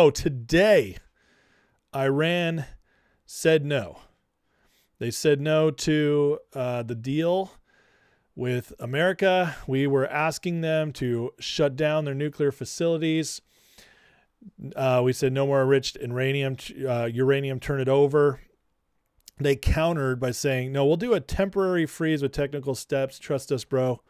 Oh, today, Iran said no. They said no to the deal with America. We were asking them to shut down their nuclear facilities. We said no more enriched uranium, turn it over. They countered by saying, no, we'll do a temporary freeze with technical steps. Trust us, bro.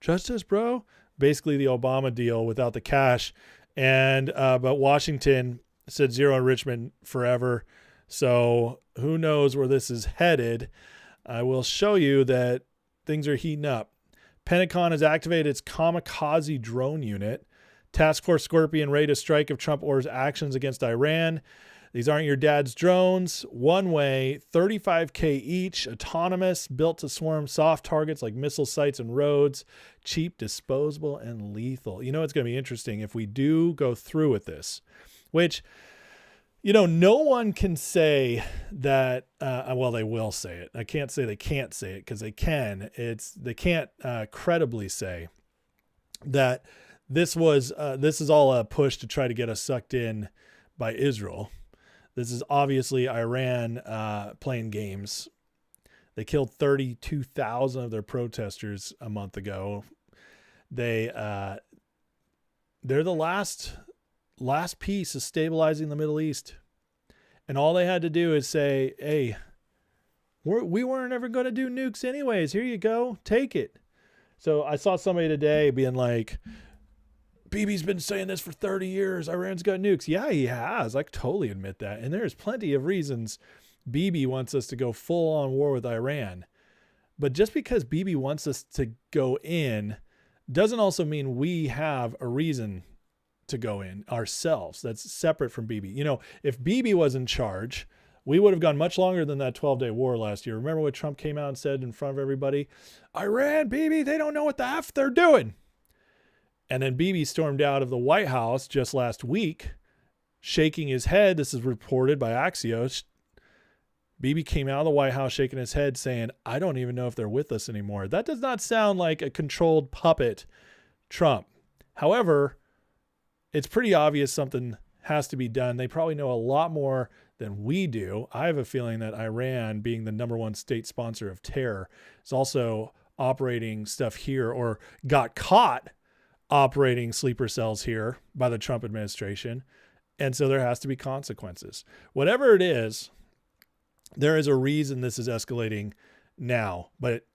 Trust us, bro. Basically the Obama deal without the cash. And but Washington said zero enrichment forever. So who knows where this is headed. I will show you that things are heating up. Pentagon has activated its kamikaze drone unit. Task Force Scorpion ready to strike if Trump orders actions against Iran. These aren't your dad's drones. One way, $35K each, autonomous, built to swarm soft targets like missile sites and roads, cheap, disposable, and lethal. You know, it's going to be interesting if we do go through with this, which, you know, no one can say that, well, they will say it. I can't say they can't say it because they can. They can't credibly say that this is all a push to try to get us sucked in by Israel. This is obviously Iran playing games. They killed 32,000 of their protesters a month ago. They're the last piece of stabilizing the Middle East. And all they had to do is say, hey, we weren't ever going to do nukes anyways. Here you go. Take it. So I saw somebody today being like, Bibi's been saying this for 30 years. Iran's got nukes. Yeah, he has. I totally admit that. And there's plenty of reasons Bibi wants us to go full on war with Iran. But just because Bibi wants us to go in doesn't also mean we have a reason to go in ourselves. That's separate from Bibi. You know, if Bibi was in charge, we would have gone much longer than that 12-day war last year. Remember what Trump came out and said in front of everybody? Iran, Bibi, they don't know what the F they're doing. And then Bibi stormed out of the White House just last week, shaking his head. This is reported by Axios. Bibi came out of the White House shaking his head saying, I don't even know if they're with us anymore. That does not sound like a controlled puppet Trump. However, it's pretty obvious something has to be done. They probably know a lot more than we do. I have a feeling that Iran, being the number one state sponsor of terror, is also operating stuff here or got caught operating sleeper cells here by the Trump administration. And so there has to be consequences. Whatever it is, there is a reason this is escalating now, but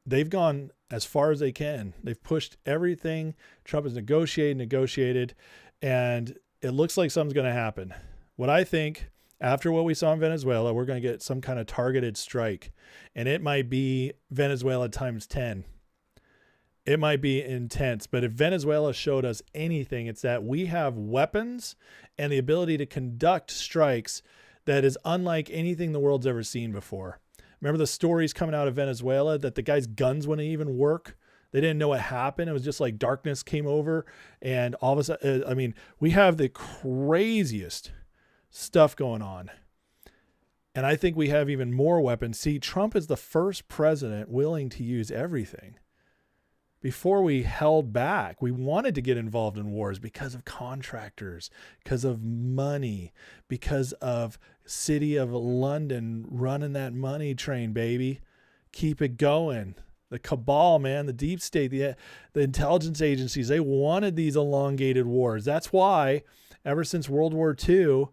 they've gone as far as they can. They've pushed everything. Trump has negotiated, and it looks like something's going to happen. What I think, after what we saw in Venezuela, we're going to get some kind of targeted strike, and it might be Venezuela times 10. It might be intense, but if Venezuela showed us anything, it's that we have weapons and the ability to conduct strikes that is unlike anything the world's ever seen before. Remember the stories coming out of Venezuela that the guy's guns wouldn't even work? They didn't know what happened. It was just like darkness came over, and all of a sudden, I mean, we have the craziest stuff going on. And I think we have even more weapons. See, Trump is the first president willing to use everything. Before we held back, we wanted to get involved in wars because of contractors, because of money, because of City of London running that money train, baby. Keep it going. The cabal, man, the deep state, the intelligence agencies, they wanted these elongated wars. That's why ever since World War II,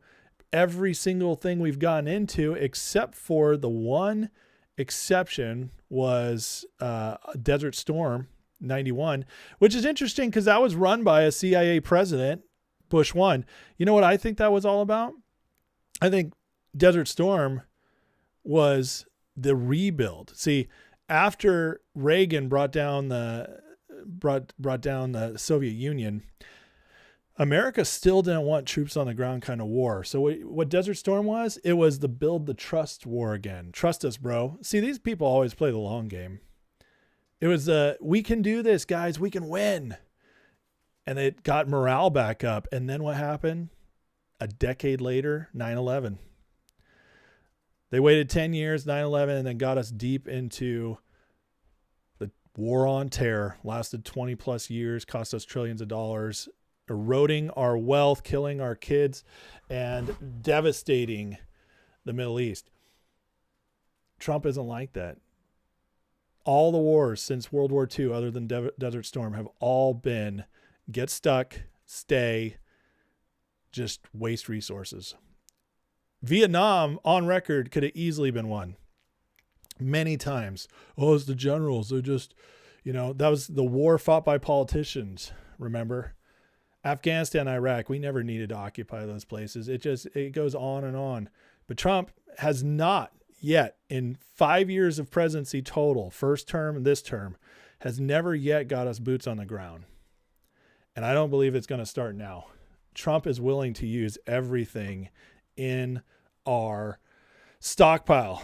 every single thing we've gotten into, except for the one exception, was Desert Storm 91, which is interesting because that was run by a CIA president, Bush 1. You know what I think that was all about? I think Desert Storm was the rebuild. See, after Reagan brought down the Soviet Union, America still didn't want troops on the ground kind of war. So what Desert Storm was, it was the build the trust war again. Trust us, bro. See, these people always play the long game. It was we can do this, guys. We can win. And it got morale back up. And then what happened? A decade later, 9/11. They waited 10 years, 9/11, and then got us deep into the war on terror. Lasted 20 plus years, cost us trillions of dollars. eroding our wealth, killing our kids, and devastating the Middle East. Trump isn't like that. All the wars since World War II, other than Desert Storm, have all been get stuck, stay, just waste resources. Vietnam, on record, could have easily been won many times. Oh, it's the generals. They're just, that was the war fought by politicians, remember? Afghanistan, Iraq, we never needed to occupy those places. It goes on and on. But Trump has not yet, in 5 years of presidency total, first term and this term, has never yet got us boots on the ground. And I don't believe it's going to start now. Trump is willing to use everything in our stockpile.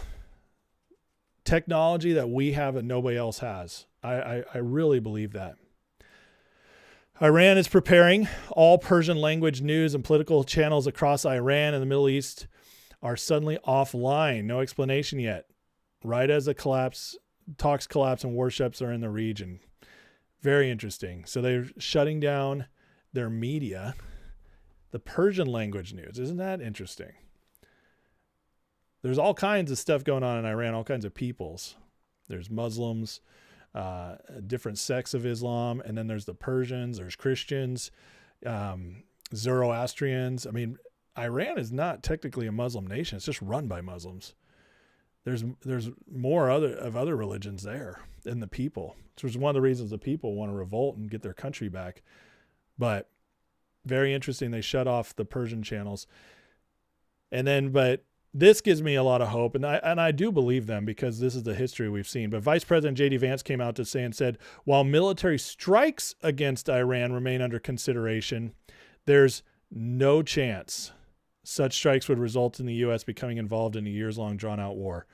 Technology that we have that nobody else has. I really believe that. Iran is preparing. All Persian language news and political channels across Iran and the Middle East are suddenly offline. No explanation yet. Right as talks collapse and warships are in the region. Very interesting. So they're shutting down their media, the Persian language news. Isn't that interesting? There's all kinds of stuff going on in Iran, all kinds of peoples. There's Muslims, different sects of Islam, and then there's the Persians, there's Christians, Zoroastrians. I mean, Iran is not technically a Muslim nation. It's just run by Muslims. There's more other religions there than the people. Which is one of the reasons the people want to revolt and get their country back. But very interesting. They shut off the Persian channels. But this gives me a lot of hope. And I do believe them because this is the history we've seen. But Vice President J.D. Vance came out to say and said, while military strikes against Iran remain under consideration, there's no chance such strikes would result in the U.S. becoming involved in a years-long drawn-out war.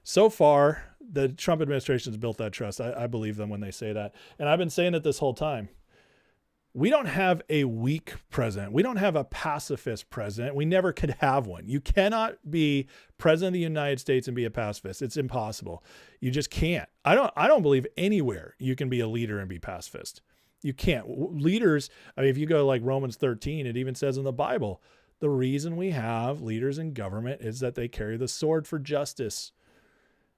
So far, the Trump administration has built that trust. I believe them when they say that. And I've been saying it this whole time. We don't have a weak president. We don't have a pacifist president. We never could have one. You cannot be president of the United States and be a pacifist. It's impossible. You just can't. I don't believe anywhere you can be a leader and be pacifist. You can't. Leaders, if you go like Romans 13, it even says in the Bible, the reason we have leaders in government is that they carry the sword for justice.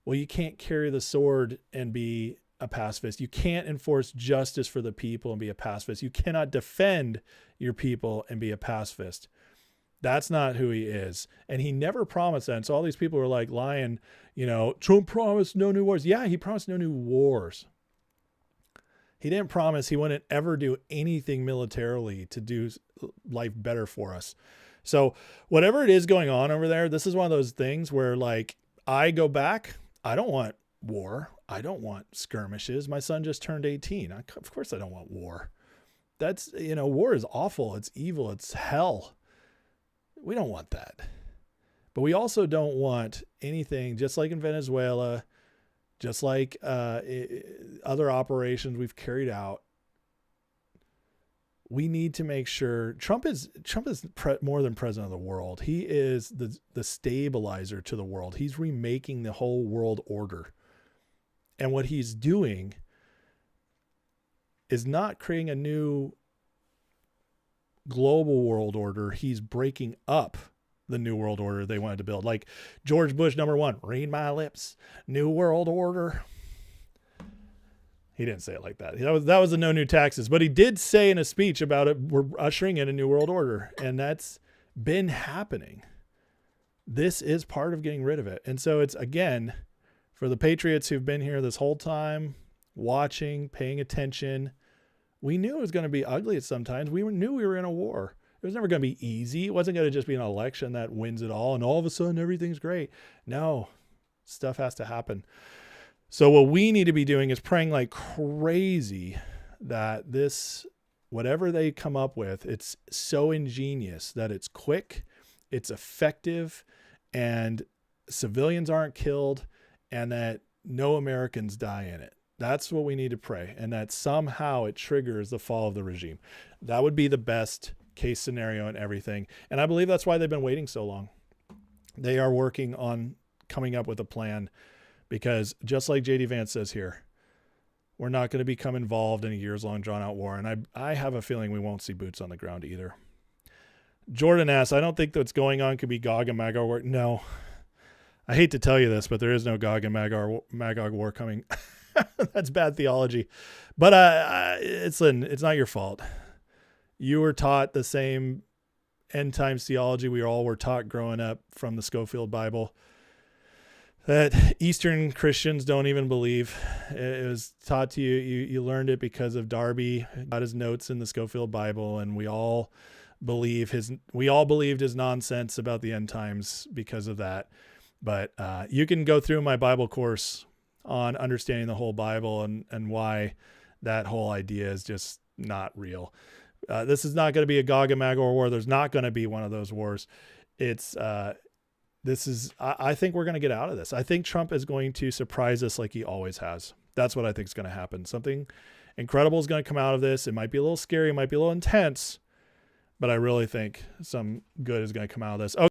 Well, you can't carry the sword and be a pacifist. You can't enforce justice for the people and be a pacifist. You cannot defend your people and be a pacifist. That's not who he is. And he never promised that. And so all these people were like lying, Trump promised no new wars. Yeah, he promised no new wars. He didn't promise he wouldn't ever do anything militarily to do life better for us. So whatever it is going on over there, this is one of those things where I go back. I don't want war. I don't want skirmishes. My son just turned 18. Of course I don't want war. That's, war is awful. It's evil. It's hell. We don't want that. But we also don't want anything, just like in Venezuela, just like other operations we've carried out. We need to make sure Trump is more than president of the world. He is the stabilizer to the world. He's remaking the whole world order. And what he's doing is not creating a new global world order. He's breaking up the new world order they wanted to build. Like George Bush, #1, read my lips, new world order. He didn't say it like that. That was the no new taxes, but he did say in a speech about it, we're ushering in a new world order. And that's been happening. This is part of getting rid of it. And so it's, again, for the patriots who've been here this whole time, watching, paying attention, we knew it was going to be ugly at sometimes. We knew we were in a war. It was never going to be easy. It wasn't going to just be an election that wins it all and all of a sudden everything's great. No, stuff has to happen. So what we need to be doing is praying like crazy that this, whatever they come up with, it's so ingenious that it's quick, it's effective, and civilians aren't killed, and that no Americans die in it. That's what we need to pray, and that somehow it triggers the fall of the regime. That would be the best case scenario and everything. And I believe that's why they've been waiting so long. They are working on coming up with a plan because just like J.D. Vance says here, We're not going to become involved in a years-long drawn-out war. And I have a feeling we won't see boots on the ground either. Jordan asks, I don't think what's going on could be Gog and Magog war. No. I hate to tell you this, but there is no Gog and Magog war coming. That's bad theology. But it's not your fault. You were taught the same end times theology we all were taught growing up from the Schofield Bible that Eastern Christians don't even believe. It was taught to you. You learned it because of Darby, got his notes in the Schofield Bible, and we all believed his nonsense about the end times because of that. But you can go through my Bible course on understanding the whole Bible and why that whole idea is just not real. This is not going to be a Gog and Magog war. There's not going to be one of those wars. I think we're going to get out of this. I think Trump is going to surprise us like he always has. That's what I think is going to happen. Something incredible is going to come out of this. It might be a little scary. It might be a little intense, but I really think some good is going to come out of this.